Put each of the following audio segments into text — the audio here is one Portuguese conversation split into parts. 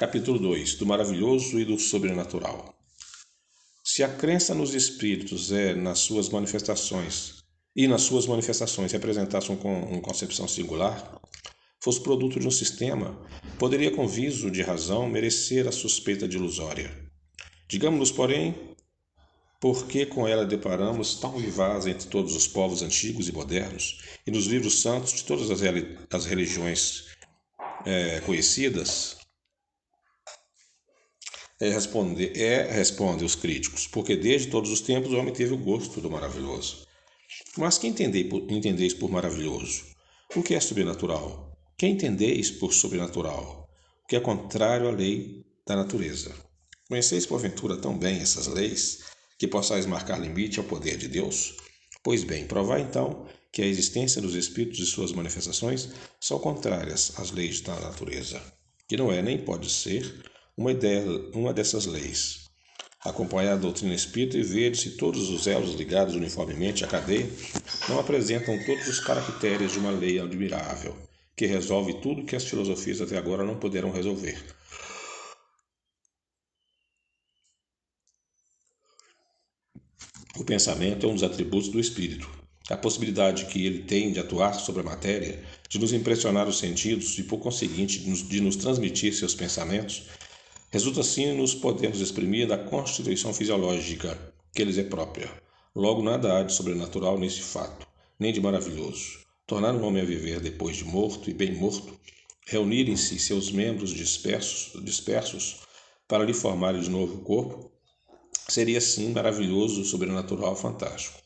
Capítulo 2. Do maravilhoso e do sobrenatural. Se a crença nos espíritos nas suas manifestações representasse uma concepção singular, fosse produto de um sistema, poderia com viso de razão merecer a suspeita de ilusória. Digamos-nos, porém, por que com ela deparamos tão vivaz entre todos os povos antigos e modernos, e nos livros santos de todas as religiões conhecidas? Respondem os críticos, porque desde todos os tempos o homem teve o gosto do maravilhoso. Mas que entendeis por maravilhoso? O que é sobrenatural? Que entendeis por sobrenatural? O que é contrário à lei da natureza? Conheceis porventura tão bem essas leis, que possais marcar limite ao poder de Deus? Pois bem, provai então que a existência dos espíritos e suas manifestações são contrárias às leis da natureza, que não é nem pode ser uma dessas leis. Acompanhar a doutrina espírita e ver se todos os elos ligados uniformemente à cadeia não apresentam todos os caracteres de uma lei admirável, que resolve tudo que as filosofias até agora não puderam resolver. O pensamento é um dos atributos do espírito. A possibilidade que ele tem de atuar sobre a matéria, de nos impressionar os sentidos e, por conseguinte, de nos transmitir seus pensamentos, resulta assim nos podermos exprimir da constituição fisiológica que lhes é própria. Logo, nada há de sobrenatural nesse fato, nem de maravilhoso. Tornar um homem a viver depois de morto e bem morto, reunirem-se seus membros dispersos para lhe formarem de novo o corpo, seria sim maravilhoso, sobrenatural, fantástico.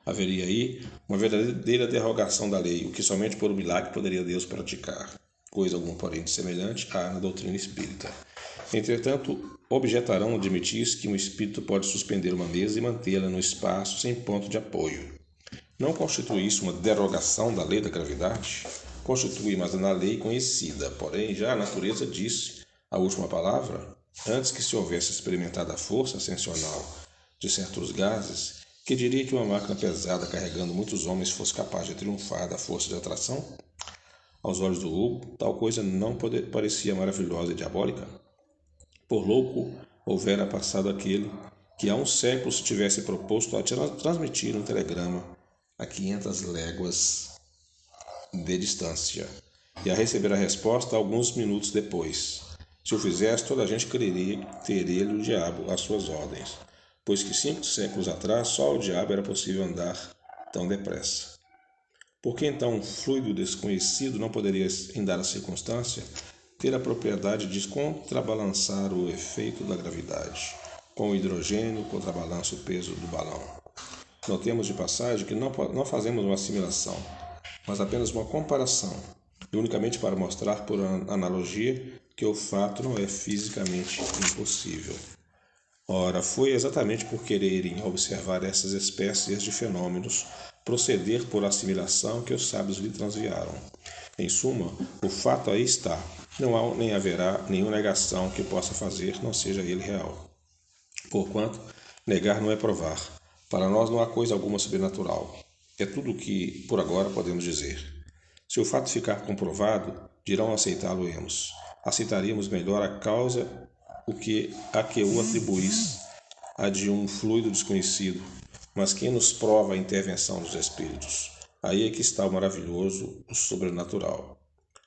Haveria aí uma verdadeira derrogação da lei, o que somente por um milagre poderia Deus praticar. Coisa alguma, porém, de semelhante há na doutrina espírita. Entretanto, objetarão admitir que um espírito pode suspender uma mesa e mantê-la no espaço sem ponto de apoio. Não constitui isso uma derogação da lei da gravidade? Constitui, mas na lei conhecida. Porém, já a natureza disse a última palavra, antes que se houvesse experimentado a força ascensional de certos gases, que diria que uma máquina pesada carregando muitos homens fosse capaz de triunfar da força de atração? Aos olhos do Hugo, tal coisa não parecia maravilhosa e diabólica? Por louco houvera passado aquele que há um século se tivesse proposto a transmitir um telegrama a 500 léguas de distância e a receber a resposta alguns minutos depois. Se o fizesse, toda a gente creria ter ele o diabo às suas ordens, pois que 5 séculos atrás só o diabo era possível andar tão depressa. Por que então um fluido desconhecido não poderia, em dada circunstância, ter a propriedade de contrabalançar o efeito da gravidade? Com o hidrogênio, contrabalança o peso do balão. Notemos de passagem que não fazemos uma assimilação, mas apenas uma comparação, e unicamente para mostrar por analogia que o fato não é fisicamente impossível. Ora, foi exatamente por quererem observar essas espécies de fenômenos, proceder por assimilação, que os sábios lhe transviaram. Em suma, o fato aí está. Não há nem haverá nenhuma negação que possa fazer não seja ele real. Porquanto, negar não é provar. Para nós não há coisa alguma sobrenatural. É tudo o que, por agora, podemos dizer. Se o fato ficar comprovado, dirão aceitá-lo-emos. Aceitaríamos melhor a causa a que o atribuís, a de um fluido desconhecido. Mas quem nos prova a intervenção dos espíritos? Aí é que está o maravilhoso, o sobrenatural.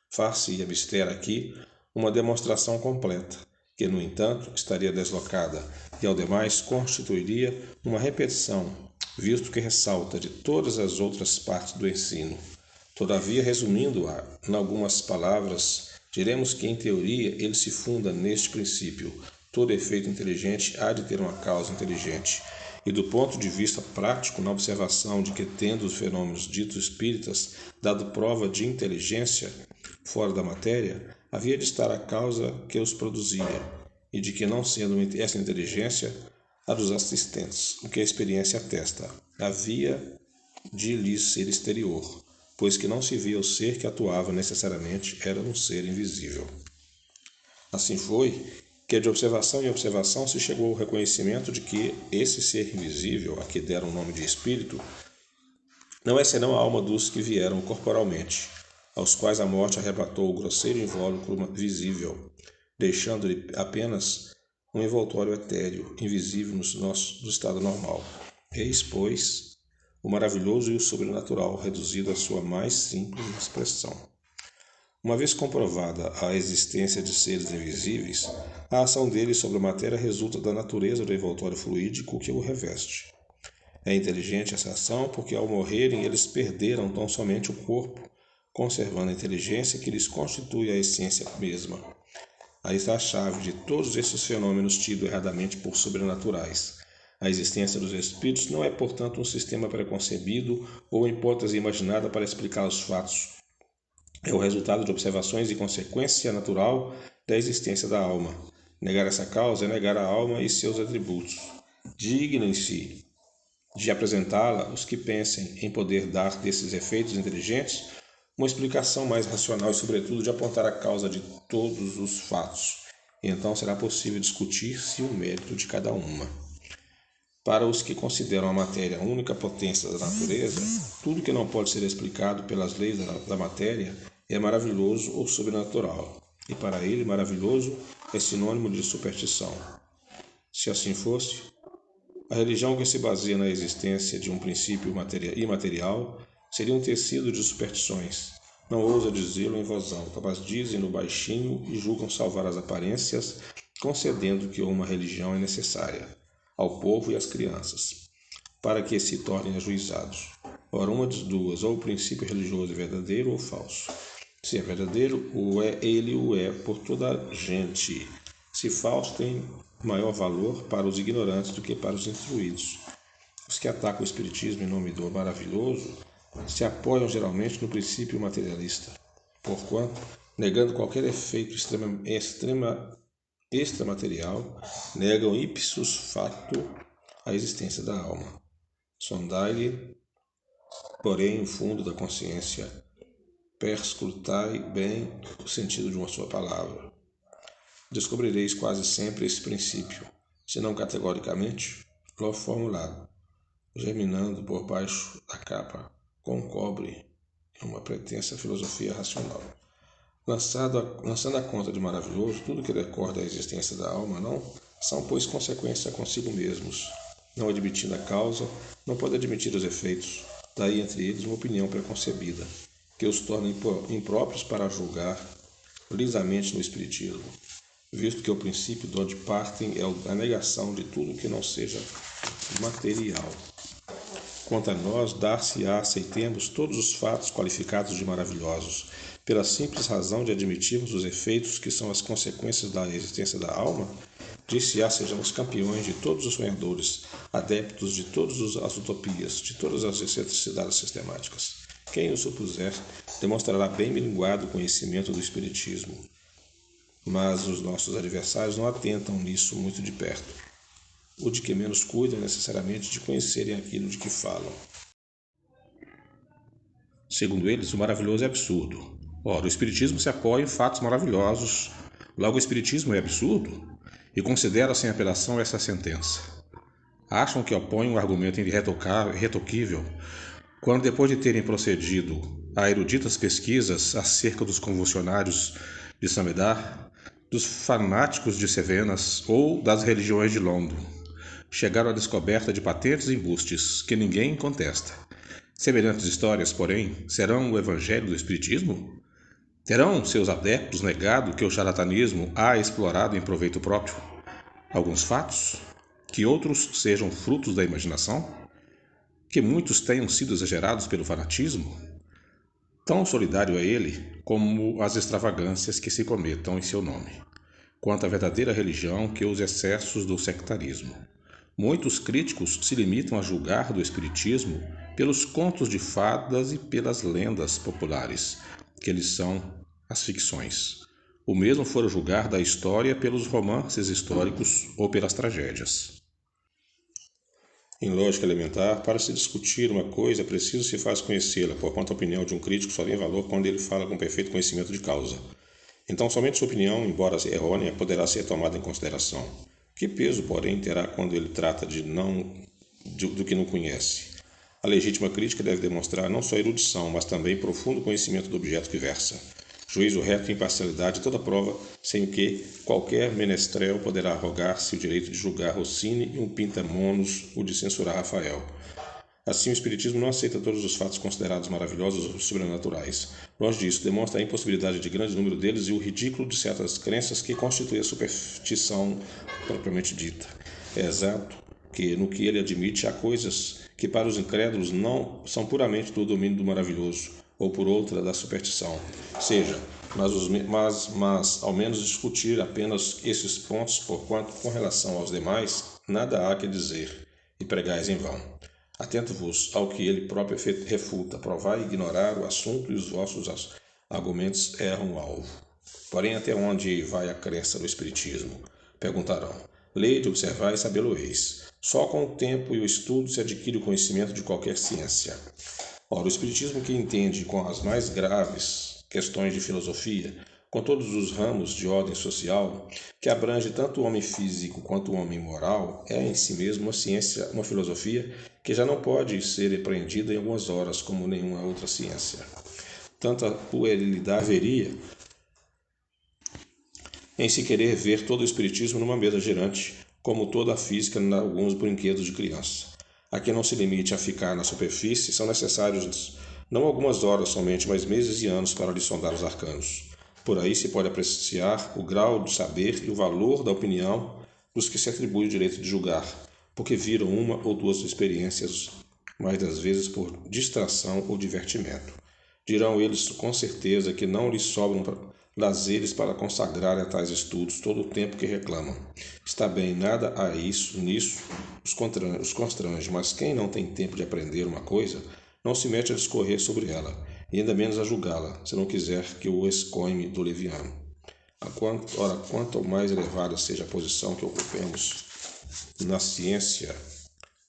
Far-se-ia mister aqui uma demonstração completa, que, no entanto, estaria deslocada e, ao demais, constituiria uma repetição, visto que ressalta de todas as outras partes do ensino. Todavia, resumindo-a em algumas palavras, diremos que, em teoria, ele se funda neste princípio. Todo efeito inteligente há de ter uma causa inteligente. E do ponto de vista prático, na observação de que, tendo os fenômenos ditos espíritas dado prova de inteligência fora da matéria, havia de estar a causa que os produzia, e de que, não sendo essa inteligência a dos assistentes, o que a experiência atesta, havia de lhes ser exterior, pois que não se via o ser que atuava necessariamente era um ser invisível. Assim foi que de observação em observação se chegou ao reconhecimento de que esse ser invisível, a que deram o nome de espírito, não é senão a alma dos que vieram corporalmente, aos quais a morte arrebatou o grosseiro invólucro visível, deixando-lhe apenas um envoltório etéreo, invisível no estado normal. Eis, pois, o maravilhoso e o sobrenatural, reduzido à sua mais simples expressão. Uma vez comprovada a existência de seres invisíveis, a ação deles sobre a matéria resulta da natureza do envoltório fluídico que o reveste. É inteligente essa ação porque, ao morrerem, eles perderam tão somente o corpo, conservando a inteligência que lhes constitui a essência mesma. Aí está a chave de todos esses fenômenos tidos erradamente por sobrenaturais. A existência dos espíritos não é, portanto, um sistema preconcebido ou hipótese imaginada para explicar os fatos. É o resultado de observações e consequência natural da existência da alma. Negar essa causa é negar a alma e seus atributos. Dignem-se de apresentá-la os que pensem em poder dar desses efeitos inteligentes uma explicação mais racional e, sobretudo, de apontar a causa de todos os fatos. E então será possível discutir-se o mérito de cada uma. Para os que consideram a matéria a única potência da natureza, tudo que não pode ser explicado pelas leis da matéria é maravilhoso ou sobrenatural. E para ele, maravilhoso é sinônimo de superstição. Se assim fosse, a religião que se baseia na existência de um princípio imaterial seria um tecido de superstições. Não ousa dizê-lo em voz alta, mas dizem-no baixinho e julgam salvar as aparências, concedendo que uma religião é necessária ao povo e às crianças, para que se tornem ajuizados. Ora, uma das duas, ou o princípio religioso é verdadeiro ou falso. Se é verdadeiro, ele o é por toda a gente. Se falso, tem maior valor para os ignorantes do que para os instruídos. Os que atacam o espiritismo em nome do maravilhoso se apoiam geralmente no princípio materialista, porquanto, negando qualquer efeito extramaterial, negam ipsus facto a existência da alma. Sondai-lhe, porém, o fundo da consciência, perscrutai bem o sentido de uma sua palavra. Descobrireis quase sempre esse princípio, se não categoricamente, logo formulado, germinando por baixo da capa, com cobre em uma pretensa filosofia racional. Lançando a conta de maravilhoso tudo que decorre da existência da alma, não são, pois, consequência consigo mesmos. Não admitindo a causa, não pode admitir os efeitos. Daí entre eles uma opinião preconcebida, que os torna impróprios para julgar lisamente no espiritismo, visto que o princípio de onde partem é a negação de tudo que não seja material. Quanto a nós, dar-se-á aceitemos todos os fatos qualificados de maravilhosos, pela simples razão de admitirmos os efeitos que são as consequências da existência da alma, dir-se-á sejamos campeões de todos os sonhadores, adeptos de todas as utopias, de todas as excentricidades sistemáticas. Quem o supuser, demonstrará bem minguado o conhecimento do espiritismo, mas os nossos adversários não atentam nisso muito de perto. O de que menos cuidam necessariamente de conhecerem aquilo de que falam. Segundo eles, o maravilhoso é absurdo. Ora, o espiritismo se apoia em fatos maravilhosos. Logo, o espiritismo é absurdo? E considera sem apelação essa sentença. Acham que opõem um argumento irretoquível quando, depois de terem procedido a eruditas pesquisas acerca dos convulsionários de Samedar, dos fanáticos de Cevenas ou das religiões de Londo, chegaram à descoberta de patentes embustes que ninguém contesta. Semelhantes histórias, porém, serão o evangelho do espiritismo? Terão seus adeptos negado que o charlatanismo há explorado em proveito próprio alguns fatos, que outros sejam frutos da imaginação, que muitos tenham sido exagerados pelo fanatismo? Tão solidário é ele como as extravagâncias que se cometam em seu nome, quanto à verdadeira religião que os excessos do sectarismo. Muitos críticos se limitam a julgar do espiritismo pelos contos de fadas e pelas lendas populares, que eles são as ficções. O mesmo for julgar da história pelos romances históricos ou pelas tragédias. Em lógica elementar, para se discutir uma coisa, é preciso se faz conhecê-la, porquanto a opinião de um crítico só tem valor quando ele fala com perfeito conhecimento de causa. Então, somente sua opinião, embora errônea, poderá ser tomada em consideração. Que peso, porém, terá quando ele trata do que não conhece? A legítima crítica deve demonstrar não só erudição, mas também profundo conhecimento do objeto que versa. juízo reto e imparcialidade toda prova, sem o que qualquer menestrel poderá arrogar-se o direito de julgar Rossini e um Pintamonos o de censurar Rafael. Assim, o Espiritismo não aceita todos os fatos considerados maravilhosos ou sobrenaturais. Longe disso, demonstra a impossibilidade de grande número deles e o ridículo de certas crenças que constituem a superstição propriamente dita. É exato que, no que ele admite, há coisas que para os incrédulos não são puramente do domínio do maravilhoso, ou por outra, da superstição. Seja, mas ao menos discutir apenas esses pontos, porquanto, com relação aos demais, nada há que dizer, e pregais em vão. Atento-vos ao que ele próprio refuta, provai ignorar o assunto e os vossos argumentos erram o alvo. Porém, até onde vai a crença no Espiritismo? Perguntarão. Lede, observai e sabê-lo-eis. Só com o tempo e o estudo se adquire o conhecimento de qualquer ciência. Ora, o Espiritismo que entende com as mais graves questões de filosofia, com todos os ramos de ordem social, que abrange tanto o homem físico quanto o homem moral, é em si mesmo uma ciência, uma filosofia que já não pode ser apreendida em algumas horas como nenhuma outra ciência. Tanta puerilidade haveria em se querer ver todo o espiritismo numa mesa girante, como toda a física em alguns brinquedos de criança. A que não se limite a ficar na superfície, são necessários não algumas horas somente, mas meses e anos para lhe sondar os arcanos. Por aí se pode apreciar o grau do saber e o valor da opinião dos que se atribuem o direito de julgar, porque viram uma ou duas experiências, mais das vezes por distração ou divertimento. Dirão eles com certeza que não lhes sobram lazeres para consagrar a tais estudos todo o tempo que reclamam. Está bem, nada há nisso os constrange, mas quem não tem tempo de aprender uma coisa, não se mete a discorrer sobre ela, e ainda menos a julgá-la, se não quiser que o escoime do leviano. Ora, quanto mais elevada seja a posição que ocupemos na ciência,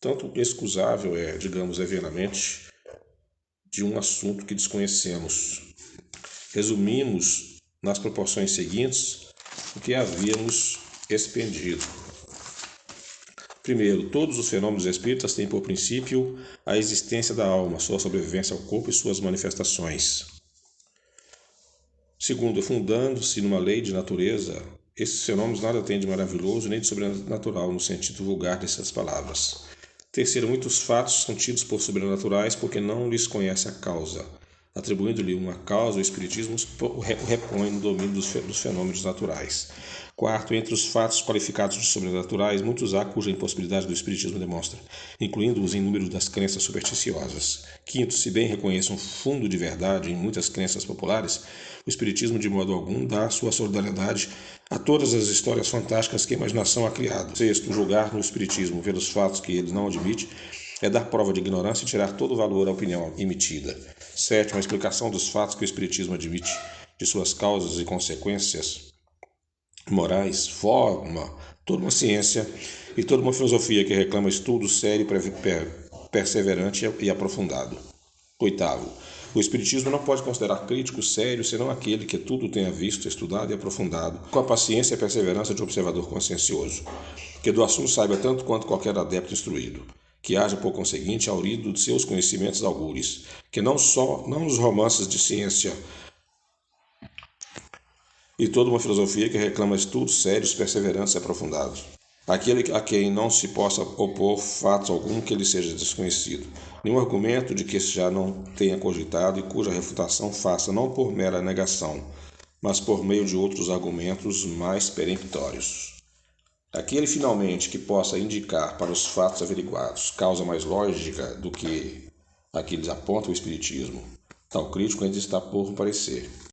tanto excusável é, digamos, levianamente, de um assunto que desconhecemos. Resumimos nas proporções seguintes o que havíamos expendido. Primeiro, todos os fenômenos espíritas têm por princípio a existência da alma, sua sobrevivência ao corpo e suas manifestações. Segundo, fundando-se numa lei de natureza, esses fenômenos nada têm de maravilhoso nem de sobrenatural no sentido vulgar dessas palavras. Terceiro, muitos fatos são tidos por sobrenaturais porque não lhes conhece a causa. Atribuindo-lhe uma causa, o Espiritismo o repõe no domínio dos fenômenos naturais. Quarto, entre os fatos qualificados de sobrenaturais, muitos há cuja impossibilidade do Espiritismo demonstra, incluindo-os em número das crenças supersticiosas. Quinto, se bem reconheça um fundo de verdade em muitas crenças populares, o Espiritismo de modo algum dá sua solidariedade a todas as histórias fantásticas que a imaginação ha criado. Sexto, julgar no Espiritismo pelos fatos que ele não admite é dar prova de ignorância e tirar todo o valor à opinião emitida. Sétimo, a explicação dos fatos que o Espiritismo admite, de suas causas e consequências morais, forma toda uma ciência e toda uma filosofia que reclama estudo sério, perseverante e aprofundado. Oitavo, o Espiritismo não pode considerar crítico sério senão aquele que tudo tenha visto, estudado e aprofundado, com a paciência e a perseverança de um observador consciencioso, que do assunto saiba tanto quanto qualquer adepto instruído, que haja, por conseguinte, aurido de seus conhecimentos algures, que não nos romances de ciência e toda uma filosofia que reclama estudos sérios, perseverança e aprofundados. Aquele a quem não se possa opor fato algum que lhe seja desconhecido, nenhum argumento de que já não tenha cogitado e cuja refutação faça não por mera negação, mas por meio de outros argumentos mais peremptórios. Aquele, finalmente, que possa indicar para os fatos averiguados causa mais lógica do que a que lhes aponta o Espiritismo, tal crítico ainda está por parecer.